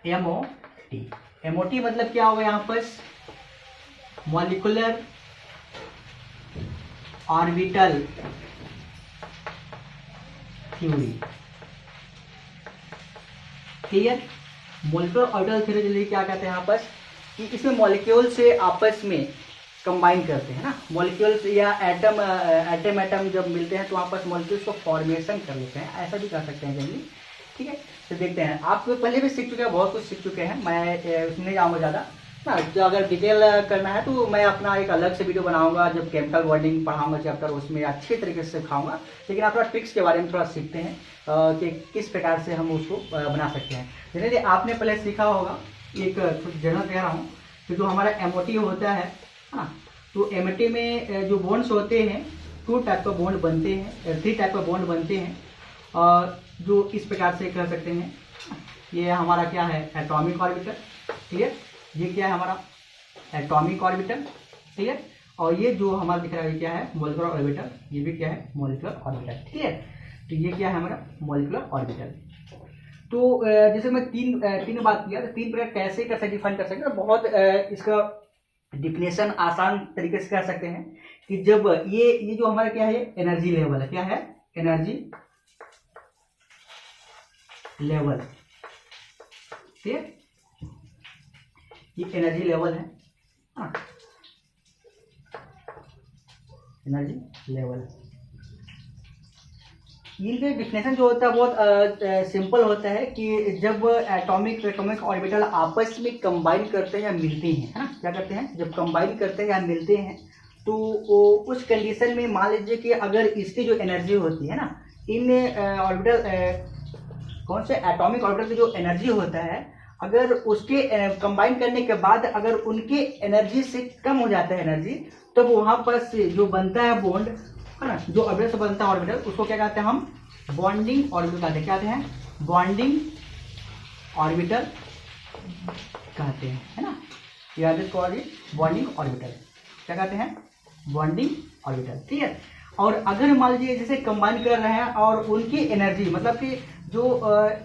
MOT। MOT मतलब क्या होगा यहाँ पर, molecular orbital theory. Clear. Molecular orbital theory क्या कहते हैं यहाँ पर कि इसमें मॉलिक्यूल से आपस में कंबाइन करते हैं ना, मॉलिक्यूल्स या एटम जब मिलते हैं तो आपस मॉलिक्यूल्स को फॉर्मेशन कर लेते हैं, ऐसा भी कर सकते हैं जनरली। ठीक है, तो देखते हैं, आप पहले भी सीख चुके हैं, बहुत कुछ सीख चुके हैं, मैं उसमें नहीं जाऊँगा ज़्यादा ना। जो अगर डिटेल करना है तो मैं अपना एक अलग से वीडियो बनाऊंगा, जब केमिकल बॉन्डिंग पढ़ाऊंगा चैप्टर, उसमें अच्छे तरीके से सिखाऊंगा। लेकिन आप थोड़ा ट्रिक्स के बारे में थोड़ा सीखते हैं कि किस प्रकार से हम उसको बना सकते हैं। जनरली आपने पहले सीखा होगा, एक जनरल कह रहा हूँ, कि जो हमारा MOT होता है ना, तो MOT में जो बॉन्ड्स होते हैं 2 टाइप का बॉन्ड बनते हैं, 3 टाइप का बॉन्ड बनते हैं, और जो इस प्रकार से कर सकते हैं। ये हमारा क्या है, एटॉमिक ऑर्बिटल। क्लियर, ये क्या है हमारा एटॉमिक ऑर्बिटल। क्लियर, और ये जो हमारा दिख रहा है क्या है, मॉलिक्यूलर ऑर्बिटल। ये भी क्या है, मॉलिक्यूलर ऑर्बिटल। क्लियर, तो ये क्या है हमारा मॉलिक्यूलर ऑर्बिटल। तो जैसे मैं तीन बात किया, तो 3 प्रकार कैसे कैसे डिफाइन कर सकते हैं, बहुत इसका डिफिनेशन आसान तरीके से कर सकते हैं कि जब ये जो हमारा क्या है, एनर्जी लेवल है, क्या है, एनर्जी लेवल। ठीक, ये एनर्जी लेवल है, एनर्जी लेवल। इनका डिफिनेशन जो होता है बहुत सिंपल होता है कि जब एटॉमिक ऑर्बिटल आपस में कंबाइन करते हैं या मिलते हैं, है ना, क्या करते हैं, जब कंबाइन करते हैं या मिलते हैं, तो उस कंडीशन में मान लीजिए कि अगर इसकी जो एनर्जी होती है ना, इन ऑर्बिटल कौन से एटॉमिक ऑर्बिटल की जो एनर्जी होता है, अगर उसके कंबाइन करने के बाद अगर उनके एनर्जी से कम हो जाता है एनर्जी, तब वहाँ पर जो बनता है बॉन्ड, है ना, जो ऑर्बिटल से बनता है ऑर्बिटल, उसको क्या कहते हैं हम, बॉन्डिंग ऑर्बिटल कहते हैं। क्या कहते हैं, बॉन्डिंग ऑर्बिटल कहते हैं, है ना, याद इसको, बॉन्डिंग ऑर्बिटल क्या कहते हैं, बॉन्डिंग ऑर्बिटल। ठीक है, और अगर मान लीजिए जैसे कंबाइन कर रहे हैं और उनकी एनर्जी, मतलब कि जो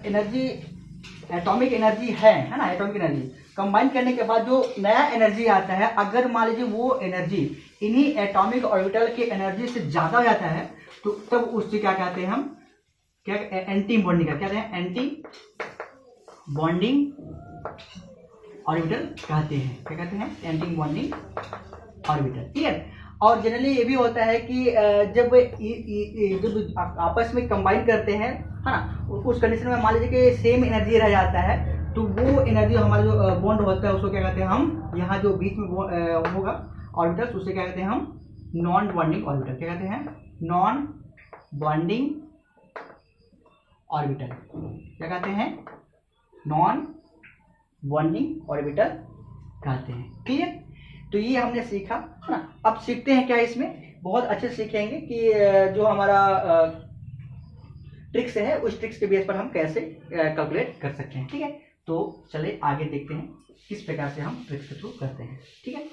एनर्जी एटॉमिक एनर्जी है ना, एटॉमिक एनर्जी कंबाइन करने के बाद जो नया एनर्जी आता है, अगर मान लीजिए वो एनर्जी इन्हीं एटॉमिक ऑर्बिटल की एनर्जी से ज्यादा हो जाता है, तो तब उससे क्या कहते हैं हम, क्या एंटी बॉन्डिंग क्या कहते हैं, एंटी बॉन्डिंग ऑर्बिटल कहते हैं। क्या कहते हैं, एंटी बॉन्डिंग ऑर्बिटल। ठीक है, और जनरली ये भी होता है कि जब आपस में कंबाइन करते हैं, है ना, उस कंडीशन में मान लीजिए कि सेम एनर्जी रह जाता है, तो वो एनर्जी हमारा जो बॉन्ड होता है उसको क्या कहते हैं हम, यहाँ जो बीच में होगा ऑर्बिटल, उससे क्या कहते हैं हम, नॉन बॉन्डिंग ऑर्बिटल। क्या कहते हैं, नॉन बॉन्डिंग ऑर्बिटल। क्या कहते हैं, नॉन बॉन्डिंग ऑर्बिटल कहते हैं। क्लियर, तो ये हमने सीखा, है ना। अब सीखते हैं क्या, इसमें बहुत अच्छे से सीखेंगे कि जो हमारा ट्रिक्स है, उस ट्रिक्स के बेस पर हम कैसे कैलकुलेट कर सकते हैं। ठीक है, तो चलिए आगे देखते हैं किस प्रकार से हम ट्रिक्स के थ्रू करते हैं। ठीक है,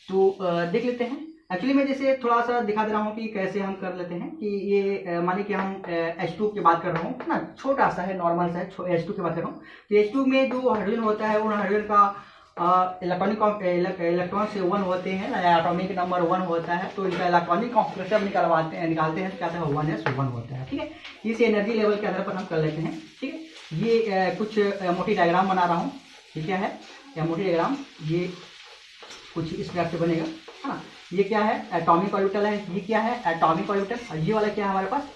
तो देख लेते हैं। एक्चुअली मैं जैसे थोड़ा सा दिखा दे रहा हूँ कि कैसे हम कर लेते हैं कि ये माने कि हम H2 की बात कर रहा हूँ ना, छोटा सा है, नॉर्मल सा है, H2 की बात कर रहा हूँ। तो H2 में जो हाइड्रोजन होता है, वो हाइड्रोजन का इलेक्ट्रॉन से 1 होते हैं, एटॉमिक नंबर 1 होता है, तो इनका इलेक्ट्रॉनिक कॉन्फिगरेशन निकालते हैं, क्या है 1s1 होता है। ठीक है, इस एनर्जी लेवल के आधार पर हम कर लेते हैं। ठीक है, ये कुछ मोटी डायग्राम बना रहा हूँ, ये क्या है, मोटी डायग्राम, ये कुछ इस प्रकार से बनेगा, है ना। ये क्या है, एटॉमिक ऑर्बिटल है, ये क्या है, एटॉमिक ऑर्बिटल, और ये वाला क्या है हमारे पास,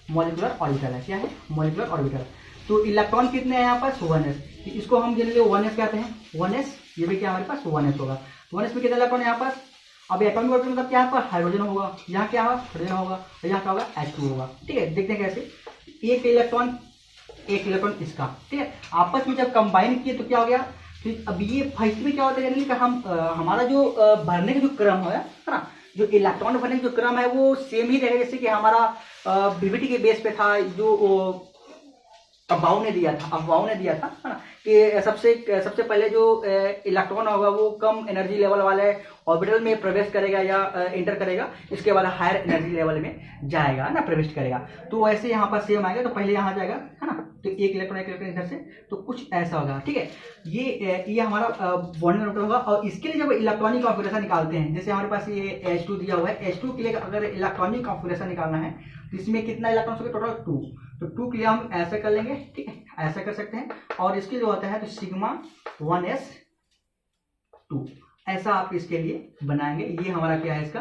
मॉलिक्यूलर ऑर्बिटल है। क्या है, मॉलिक्यूलर ऑर्बिटल। तो इलेक्ट्रॉन कितने हैं यहाँ पास, 1s, इसको हम जनरली 1s कहते हैं, 1s, ये भी क्या हमारे पास 1s होगा। 1s में कितने इलेक्ट्रॉन है यहाँ पास, अब एटॉमिक ऑर्बिटल मतलब क्या है, पर हाइड्रोजन होगा, यहाँ क्या होगा, हाइड्रोजन होगा, और यहाँ क्या होगा, H2 होगा। ठीक है, देखते हैं कैसे, एक इलेक्ट्रॉन इसका, ठीक है, आपस में जब कंबाइन किए तो क्या हो गया। फिर अब ये फर्स्ट में क्या होता है कि हम हमारा जो भरने का जो क्रम है ना, जो इलेक्ट्रॉन भरने का जो क्रम है वो सेम ही रहेगा जैसे कि हमारा बीबीटी के बेस पे था, जो अफवाहों ने दिया था, है ना, कि सबसे पहले जो इलेक्ट्रॉन होगा वो कम एनर्जी लेवल वाले ऑर्बिटल में प्रवेश करेगा या एंटर करेगा, इसके बाद हायर एनर्जी लेवल में जाएगा ना, प्रवेश करेगा। तो वैसे यहाँ पर सेम आएगा, तो पहले यहाँ जाएगा, है ना, तो एक इलेक्ट्रॉन इधर से, तो कुछ ऐसा होगा, ठीक है। ये हमारा बॉन्डिंग ऑर्बिटल होगा। और इसके लिए जब इलेक्ट्रॉनिक कॉन्फिगरेशन निकालते हैं, जैसे हमारे पास ये H2 दिया हुआ है, H2 के लिए अगर इलेक्ट्रॉनिक कॉन्फिगरेशन निकालना है तो इसमें कितना इलेक्ट्रॉन होगा, टोटल 2। तो 2 के लिए हम ऐसा कर लेंगे, ठीक है, ऐसा कर सकते हैं। और इसके जो होता है तो सिग्मा 1s2 ऐसा आप इसके लिए बनाएंगे। ये हमारा क्या है, इसका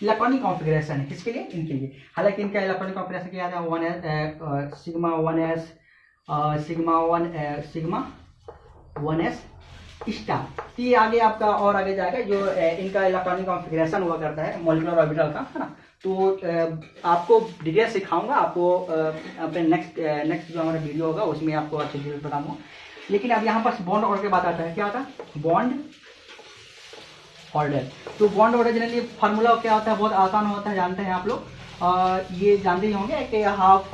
इलेक्ट्रॉनिक कॉन्फिगरेशन है। किसके लिए, इनके लिए। हालांकि इनका इलेक्ट्रॉनिक कॉन्फिगरेशन क्या है, 1s sigma 1s sigma 1s star. तो ये आगे आपका और आगे जाएगा जो इनका इलेक्ट्रॉनिक कॉन्फिगरेशन हुआ करता है मॉलिक्यूलर ऑर्बिटल का, है ना। तो आपको डिटेल सिखाऊंगा, आपको अपने नेक्स्ट जो हमारा वीडियो होगा उसमें आपको अच्छे डिटेल बताऊंगा। लेकिन अब यहाँ पर बॉन्ड ऑर्डर की बात आता है, क्या आता है, बॉन्ड ऑर्डर। तो बॉन्ड ऑर्डर जनरली फार्मूला क्या होता है, बहुत आसान होता है, जानते हैं आप लोग। ये जानते ही होंगे कि half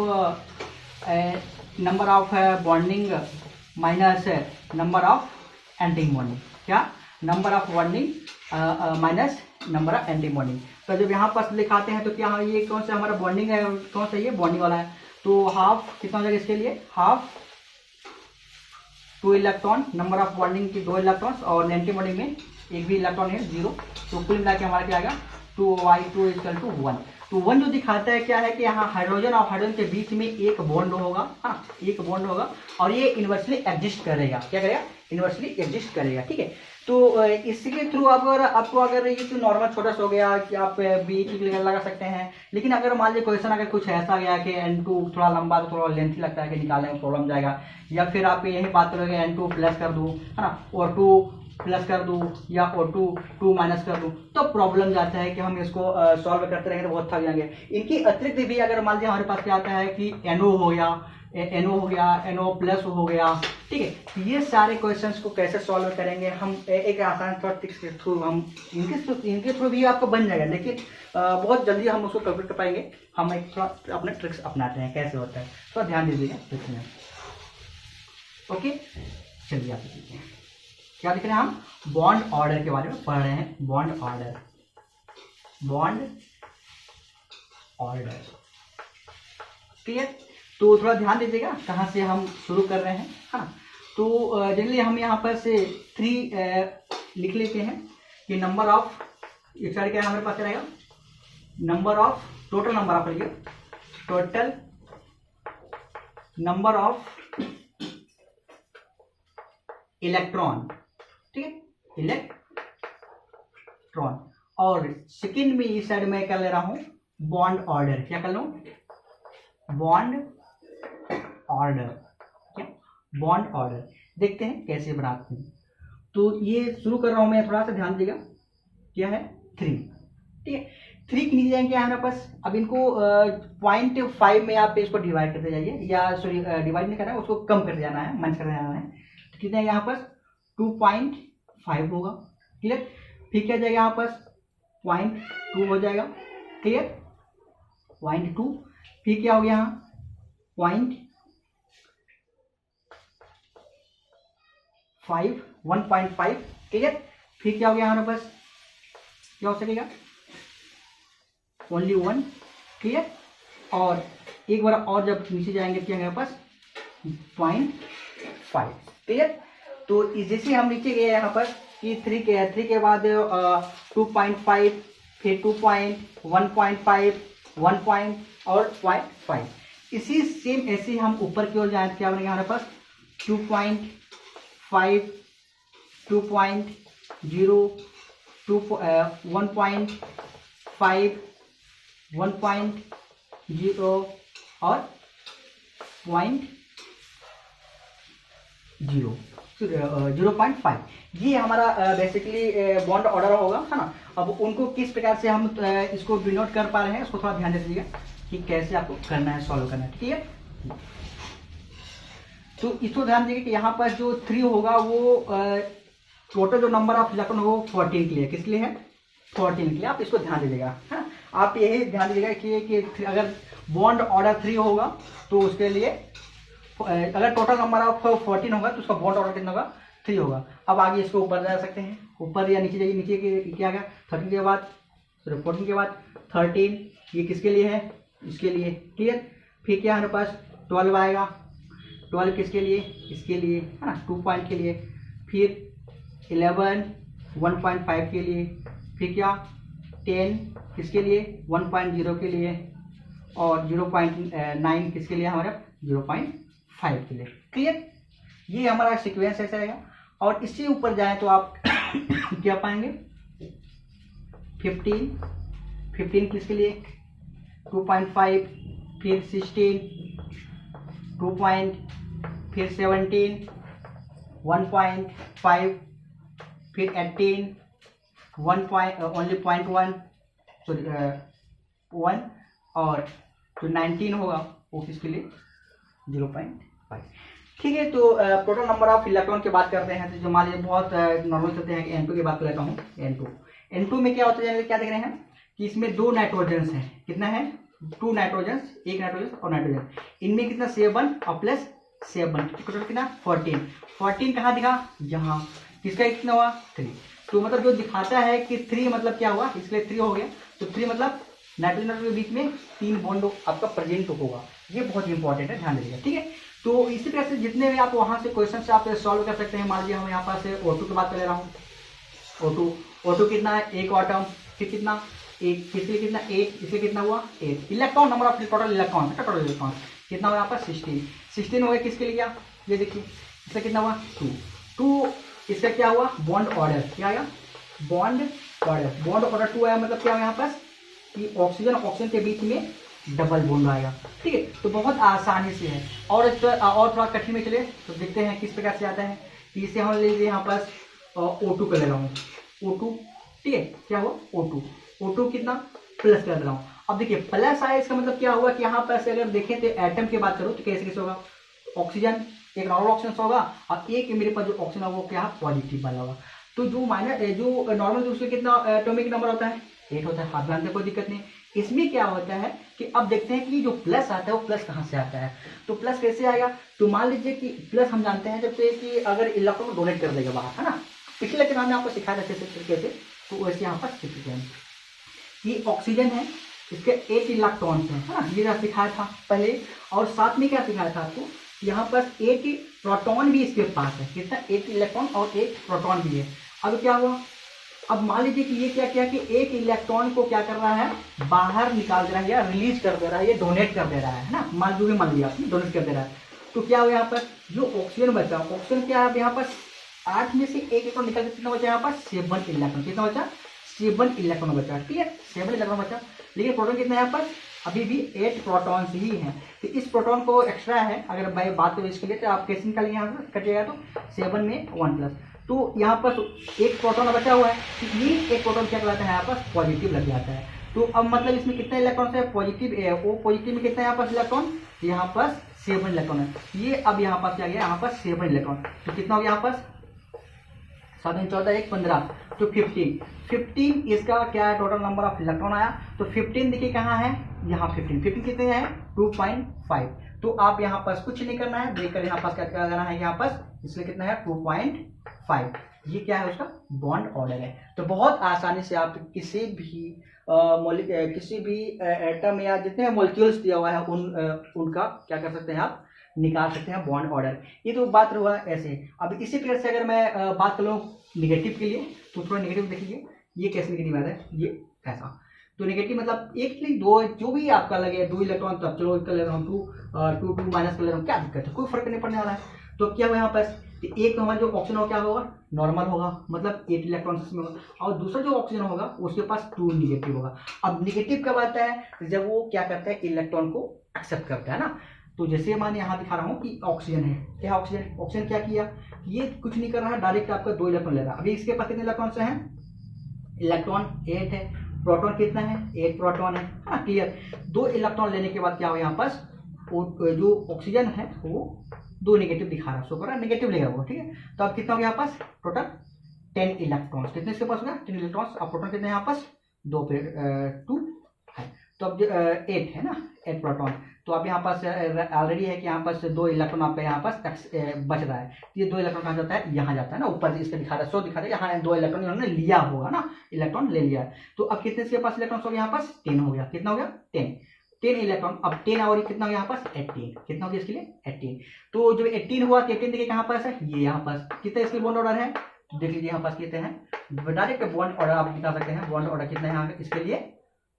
number of bonding minus number of anti bonding, क्या, number of bonding minus number of anti bonding. तो जब यहाँ पर लिखाते हैं तो क्या, ये कौन सा हमारा बॉन्डिंग है, कौन सा ये बॉन्डिंग वाला है। तो हाफ कितना हो जाएगा इसके लिए, half 2 electron, number of bonding की 2 इलेक्ट्रॉन्स, और एंटी बॉन्डिंग में एक भी इलेक्ट्रॉन है 0। तो कुल मिला के हमारा क्या आएगा, 2y2 = 1। तो 1 जो दिखाता है क्या है कि यहाँ हाइड्रोजन और हाइड्रोजन के बीच में एक बॉन्ड होगा, हाँ, एक बॉन्ड होगा, और ये इन्वर्सली एग्जिस्ट करेगा, क्या करेगा, इन्वर्सली एग्जिस्ट करेगा, ठीक है। तो इसके थ्रू अगर ये तो नॉर्मल छोटा सा हो गया कि आप बी लगा सकते हैं। लेकिन अगर मान लीजिए क्वेश्चन अगर कुछ ऐसा गया कि N2 थोड़ा लंबा, तो थोड़ा लेंथी लगता है कि निकालने में प्रॉब्लम जाएगा, या फिर आप यही बात करोगे N2 प्लस कर दूँ, है ना, और 2 प्लस कर दूँ, या O2 2 माइनस कर दूँ, तो प्रॉब्लम जाता है कि हम इसको सॉल्व करते रहेंगे तो बहुत थक जाएंगे। इनकी अतिरिक्त भी अगर मान लीजिए हमारे पास क्या आता है कि NO हो गया, NO प्लस हो गया, ठीक है। ये सारे क्वेश्चंस को कैसे सॉल्व करेंगे हम, एक आसान ट्रिक्स के थ्रू हम इनके थ्रू भी आपको बन जाएगा, लेकिन बहुत जल्दी हम उसको कंप्लीट कर पाएंगे। हम एक थोड़ा अपने ट्रिक्स अपनाते हैं, कैसे होता है, तो ध्यान दीजिएगा ट्रिक्स में। ओके, चलिए आप देखिए क्या दिख रहे हैं, हम बॉन्ड ऑर्डर के बारे में पढ़ रहे हैं। Bond order, clear. तो थोड़ा ध्यान दीजिएगा कहाँ से हम शुरू कर रहे हैं, हाँ। तो जनरली हम यहाँ पर से 3 लिख लेते हैं कि नंबर ऑफ, इस साइड क्या हमारे पास रहेगा, number of, total number of, लिखिए टोटल नंबर ऑफ इलेक्ट्रॉन, ठीक है, इलेक्ट्रॉन। और सेकेंड में इस साइड में क्या ले रहा हूं, बॉन्ड ऑर्डर, क्या कर लूं, बॉन्ड ऑर्डर, क्या, बॉन्ड ऑर्डर। देखते हैं कैसे बनाते हैं। तो ये शुरू कर रहा हूं मैं, थोड़ा सा ध्यान दीजिएगा, क्या है 3, ठीक है। 3 के नीचे जाएंगे क्या है हमारे पास, अब इनको 0.5 में आप इसको डिवाइड करते जाइए, या सॉरी डिवाइड नहीं करना है, उसको कम करते जाना है, माइनस करते जाना है। तो कितना है यहाँ पर 2.5 होगा, क्लियर। फिर क्या जाएगा यहाँ पर 0.2 हो जाएगा, क्लियर, 0.2। फिर क्या हो गया यहाँ 1.5, क्लियर। फिर क्या हो गया हमारे पास, क्या हो सकेगा, ओनली 1, क्लियर। और एक बार और जब नीचे जाएंगे क्या हमारे पास 0.5, क्लियर। तो जैसे हम नीचे गए यहाँ पर कि 3 के बाद 2.5, फिर 2.1.5, 1 और 0.5। इसी सेम ऐसे हम ऊपर की ओर जाए तो क्या बनेगा हमारे पास 2.5, 2.0, 1.5, 1.0 और 0.5। ये हमारा बेसिकली बॉन्ड ऑर्डर होगा, है ना। अब उनको किस प्रकार से हम इसको डिनोट कर पा रहे हैं, उसको थोड़ा ध्यान दे दीजिएगा कि कैसे आपको करना है, सॉल्व करना है, ठीक है। तो इसको ध्यान दीजिए कि यहाँ पर जो 3 होगा वो टोटल जो नंबर ऑफ इलेक्ट्रॉन होगा 14 के लिए, किस लिए है 14 के लिए, आप इसको ध्यान दीजिएगा, है ना। आप यही ध्यान दीजिएगा कि अगर बॉन्ड ऑर्डर 3 होगा तो उसके लिए, अगर टोटल नंबर ऑफ 14 होगा तो उसका बॉन्ड ऑर्डर कितना होगा 3 होगा। अब आगे इसको ऊपर जा सकते हैं, ऊपर या नीचे जाइए, नीचे के क्या गया 13 के बाद, सॉरी 14 के बाद 13, ये किसके लिए है, इसके लिए, क्लियर। फिर क्या हमारे पास 12 आएगा, 12 किसके लिए, इसके लिए है ना, 2 पॉइंट के लिए। फिर 11 1.5 के लिए। फिर क्या 10 किसके लिए, 1.0 के लिए। और 0.9 किसके लिए, हमारा 0.5 के लिए। क्लियर, ये हमारा सीक्वेंस ऐसा रहेगा। और इससे ऊपर जाए तो आप क्या पाएंगे, 15 किसके लिए, 2.5, फिर 16, 2 पॉइंट, फिर 17, 1.5, फिर 18, 1 पॉइंट, ओनली 0.1, सॉरी 1, और जो 19 होगा वो किसके लिए, 0.5। ठीक है, तो टोटल नंबर ऑफ इलेक्ट्रॉन की बात करते हैं तो जो मान लीजिए बहुत नॉर्मल चलते हैं, N2 की बात कर लेता हूँ। N2 में क्या होता है, क्या देख रहे हैं कि इसमें 2 नाइट्रोजन्स हैं। कितना है, 2 नाइट्रोजन्स, एक नाइट्रोजन और नाइट्रोजन। इनमें कितना 7 और प्लस 7, टोटल कितना 14 कहाँ दिखा, यहाँ। किसका कितना हुआ, 3। तो मतलब जो दिखाता है कि 3 मतलब क्या हुआ, इसलिए 3 हो गया। तो 3 मतलब नाइट्रोजन के बीच में 3 बॉन्ड आपका प्रेजेंट होगा। ये बहुत इंपॉर्टेंट है, ध्यान दीजिएगा। ठीक है, तो इसी तरह से जितने भी आप वहां से क्वेश्चन से आप सॉल्व कर सकते हैं। मान लीजिए हम यहाँ पास O2 की बात कर ले रहा हूँ। O2 कितना है, 1 एटम। फिर कितना, एक, इसलिए कितना 8, इसलिए कितना हुआ 8। Electron number of total electron कितना हुआ यहाँ पर 16 हो गया। किसके लिए, ये देखिए इसका कितना हुआ 2। इसका क्या हुआ, बॉन्ड ऑर्डर क्या आया, बॉन्ड ऑर्डर 2 आया। मतलब क्या यहाँ पास कि ऑक्सीजन के बीच में डबल बॉन्ड आएगा। ठीक है, तो बहुत आसानी से है। और थोड़ा कठिन में चले तो देखते हैं किस प्रकार से आता है। इसे हम ले लीजिए यहाँ पास O2 कर ले रहा हूँ, O2। ठीक है, क्या हुआ O2 कितना प्लस कर दे रहा हूँ। अब देखिए प्लस आया, इसका मतलब क्या हुआ कि यहाँ पर से अगर देखें तो एटम की बात करूँ तो कैसे होगा, ऑक्सीजन एक नॉर्मल ऑक्सीजन होगा और एक मेरे पास जो ऑक्सीजन होगा वो क्या पॉजिटिव वाला होगा। तो जो जो नॉर्मल उसमें कितना एटॉमिक नंबर होता है, 8 होता है। हाथ में कोई दिक्कत नहीं। इसमें क्या होता है कि अब देखते हैं कि जो प्लस आता है वो प्लस कहाँ से आता है। तो प्लस कैसे आएगा, तो मान लीजिए कि प्लस हम जानते हैं जब से कि अगर इलेक्ट्रॉन को डोनेट कर देगा बाहर, है ना। पिछले लेक्चर में आपको सिखाया था कैसे तरीके से, तो वैसे यहाँ पर सीखते हैं। ये ऑक्सीजन है, इसके 8 इलेक्ट्रॉन्स हैं, है ना, ये सिखाया था पहले। और साथ में क्या सिखाया था आपको, यहाँ पर 8 प्रोटॉन भी इसके पास है। कितना, 8 इलेक्ट्रॉन और 1 प्रोटॉन भी है। अब क्या हुआ, अब मान लीजिए कि ये क्या किया कि एक इलेक्ट्रॉन को क्या कर रहा है, बाहर निकाल दे रहा है या रिलीज कर दे रहा है, ये डोनेट कर दे रहा है ना। मान लिया आपने डोनेट कर दे रहा है। तो क्या हुआ यहाँ पर जो ऑक्सीजन बचा, ऑक्सीजन क्या है यहाँ पर 8 में से 1 इलेक्ट्रॉन निकल के कितना बचा यहाँ पर 7 इलेक्ट्रॉन। कितना बचा, 7 इलेक्ट्रॉन बचा। ठीक है, 7 इलेक्ट्रॉन बचा। लेकिन प्रोटॉन कितना है यहाँ पर, अभी भी 8 प्रोटॉन्स ही हैं। तो इस प्रोटॉन को एक्स्ट्रा है, अगर मैं बात करूँ इसके लिए तो आप कैसे निकालेंगे, यहाँ पर कटिएगा तो 7 में 1 प्लस। तो यहाँ पर एक प्रोटॉन बचा हुआ है, तो ये एक प्रोटॉन क्या कहलाता है यहाँ पर पॉजिटिव लग जाता है। तो अब मतलब इसमें कितने इलेक्ट्रॉन है, पॉजिटिव ओ पॉजिटिव में कितना है यहाँ पर इलेक्ट्रॉन, यहाँ पर 7 इलेक्ट्रॉन है। ये अब यहाँ पर क्या गया, यहाँ पर 7 इलेक्ट्रॉन। तो कितना हो गया यहाँ पर 7 14 1 15, तो 15 इसका क्या है, टोटल नंबर ऑफ इलेक्ट्रॉन आया। तो 15 देखिए कहाँ है, यहाँ 15 कितने है 2.5। तो आप यहाँ पर कुछ नहीं करना है, देखकर यहाँ पर क्या करना है, यहाँ पर इसलिए कितना है 2.5। ये क्या है, उसका बॉन्ड ऑर्डर है। तो बहुत आसानी से आप किसी भी एटम या जितने मॉलिक्यूल्स दिया हुआ है उनका क्या कर सकते हैं, आप निकाल सकते हैं बॉन्ड ऑर्डर। ये तो बात हुआ ऐसे। अब इसी प्रकार से अगर मैं बात करूँ निगेटिव के लिए, तो थोड़ा निगेटिव देखिए, ये कैसे निगेटिव आता है, ये ऐसा। तो नेगेटिव मतलब एक नहीं दो, जो भी आपका लगे 2 इलेक्ट्रॉन, तब चलो कर ले रहा हूँ 2 माइनस कर ले रहा हूँ, क्या दिक्कत है, कोई फर्क नहीं पड़ने वाला है। तो क्या हुआ यहाँ पर, एक तो हमारा जो ऑक्सीजन हो क्या होगा, नॉर्मल होगा, मतलब 8 इलेक्ट्रॉन इसमें होगा। और दूसरा जो ऑक्सीजन होगा उसके पास 2 निगेटिव होगा। अब निगेटिव कब आता है, जब वो क्या करता है, इलेक्ट्रॉन को एक्सेप्ट करता है ना। तो जैसे मैं यहाँ दिखा रहा हूँ कि ऑक्सीजन है, क्या ऑक्सीजन क्या किया, ये कुछ नहीं कर रहा है, डायरेक्ट आपका 2 इलेक्ट्रॉन ले रहा है। अभी इसके पास कितने इलेक्ट्रॉन से हैं, इलेक्ट्रॉन 8 है, प्रोटॉन कितना है 8 प्रोटॉन है, हाँ क्लियर। 2 इलेक्ट्रॉन लेने के बाद क्या हो, यहाँ पास जो ऑक्सीजन है वो 2 नेगेटिव दिखा रहा है, सो कर नेगेटिव लेगा वो, ठीक है। तो अब कितना हो गया यहाँ पास, टोटल 10 इलेक्ट्रॉन्स, कितने इसके पास हो गया 10 इलेक्ट्रॉन्स। अब प्रोटॉन कितने यहाँ पास 2 पे 2 है, तो अब 8 है ना, 8 प्रोटॉन। तो अब यहाँ पास ऑलरेडी है कि यहाँ पास 2 इलेक्ट्रॉन आपका यहाँ पास बच रहा है। ये 2 इलेक्ट्रॉन कहाँ जाता है, यहाँ जाता है ना, ऊपर इसका दिखा रहा है, 100 दिखा रहा है, यहाँ 2 इलेक्ट्रॉन इन्होंने लिया होगा ना, इलेक्ट्रॉन ले लिया है। तो अब कितने इसके पास इलेक्ट्रॉन हो गया, यहाँ पास 10 हो गया, कितना हो गया 10 10 इलेक्ट्रॉन। अब 10 और कितना हो यहाँ पास 18, कितना हो गया इसके लिए 18। तो जो 18 हुआ 18 देखिए कहाँ पास है, ये यहाँ पास कितना इसके बॉन्ड ऑर्डर है, तो देख लीजिए यहाँ पास कितने हैं, डायरेक्ट बॉन्ड ऑर्डर आप बता सकते हैं, बॉन्ड ऑर्डर कितना है यहाँ इसके लिए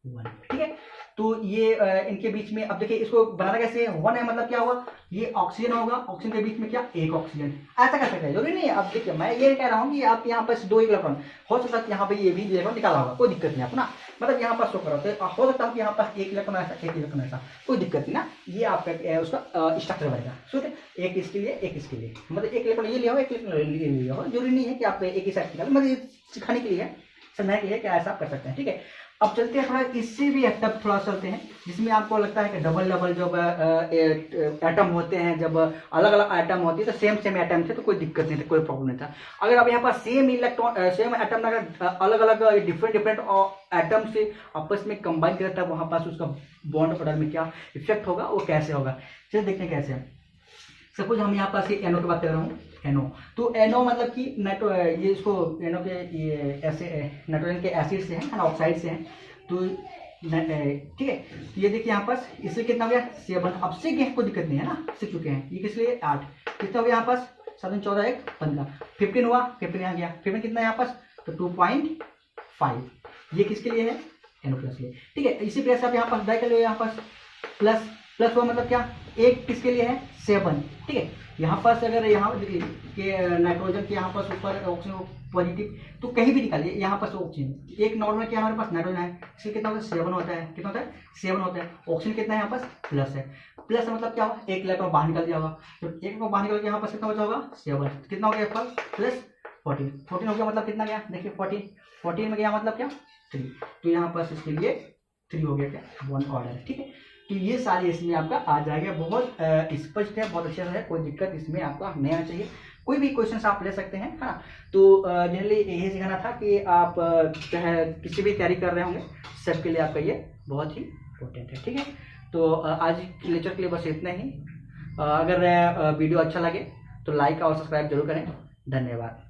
1। ठीक है, तो ये इनके बीच में अब देखिए इसको बनाना कैसे, 1 है मतलब क्या होगा, ये ऑक्सीजन होगा, ऑक्सीजन के बीच में क्या एक ऑक्सीजन, ऐसा कर सकते हैं, जरूरी नहीं है। अब देखिए मैं ये कह रहा हूँ कि आप यहाँ पर 2 इलेक्ट्रॉन हो सकता है, यहाँ पे ये भी इलेक्ट्रॉन निकाला होगा, कोई दिक्कत नहीं आपको ना, मतलब यहाँ पर शो करो तो हो सकता है कि यहाँ पास एक इलेक्ट्रॉन ऐसा एक इलेक्ट्रॉन ऐसा, कोई दिक्कत नहीं ना, ये आपका उसका स्ट्रक्चर बनेगा। सोचिए एक इसके लिए एक इसके लिए, मतलब एक इलेक्ट्रॉन ये लिया हो एक इलेक्ट्रॉन ये लिया हो, जरूरी नहीं है कि आप एक ही साइड निकालें, मतलब सिखाने के लिए समझाने के लिए क्या ऐसा आप कर सकते हैं। ठीक है, अब चलते हैं थोड़ा इससे भी तब थोड़ा चलते हैं जिसमें आपको लगता है कि डबल डबल जब एटम होते हैं, जब अलग अलग एटम होती है तो सेम एटम थे तो कोई दिक्कत नहीं था, कोई प्रॉब्लम नहीं था। अगर आप यहाँ पर सेम इलेक्ट्रॉन सेम एटम अगर अलग अलग डिफरेंट एटम से आपस में कंबाइन करता है, वहाँ पास उसका बॉन्ड ऑर्डर में क्या इफेक्ट होगा, वो कैसे होगा, चलिए देखते हैं कैसे। सपोज हम यहाँ पास एनओ की बात कर रहा हूँ, एनओ, तो एनओ मतलब कि ये इसको एनओ के ये ऐसे नाइट्रोजन के एसिड से है ना, ऑक्साइड से हैं, तो ठीक है, तो ये देखिए यहाँ पास इससे कितना हो गया 7, अब से गए कोई दिक्कत नहीं है ना, सीख चुके हैं, ये किस लिए 8, कितना हो गया यहाँ पास 7 14 1 15, 15 हुआ, 15 यहाँ गया, 15 कितना यहाँ पास तो 2.5, ये किसके लिए है एनओ प्लस के लिए। ठीक है, इसी प्रकार से आप यहाँ पास डाई कर लो, यहाँ पास प्लस हुआ मतलब क्या एक किसके लिए है 7। ठीक है, यहाँ पास अगर यहाँ के नाइट्रोजन के यहाँ पास ऊपर ऑक्सीजन पॉजिटिव, तो कहीं भी निकालिए यहाँ पास ऑक्सीजन एक नॉर्मल क्या हमारे पास नाइट्रोजन है, इसलिए कितना होता है 7 होता है, कितना होता है 7 होता है, ऑक्सीजन कितना है यहाँ पास प्लस है, प्लस मतलब क्या होगा एक इलेक्ट्रॉन बाहर निकल जाएगा, तो एक इलेक्ट्रॉन बाहर निकल के यहाँ पास कितना बचा होगा 7, कितना हो गया पास प्लस 14 हो गया, मतलब कितना गया देखिए 14 में गया मतलब क्या 3, तो यहाँ पास इसके लिए 3 हो गया क्या बॉन्ड ऑर्डर। ठीक है, तो ये सारे इसमें आपका आ जाएगा, बहुत स्पष्ट है, बहुत अच्छा है, कोई दिक्कत इसमें आपका नहीं आना चाहिए, कोई भी क्वेश्चन आप ले सकते हैं, है ना। तो जनरली यही सिखाना था कि आप चाहे किसी भी तैयारी कर रहे होंगे सबके लिए आपका ये बहुत ही इम्पोर्टेंट है। ठीक है, तो आज के लेक्चर के लिए बस इतना ही। अगर वीडियो अच्छा लगे तो लाइक और सब्सक्राइब जरूर करें। धन्यवाद।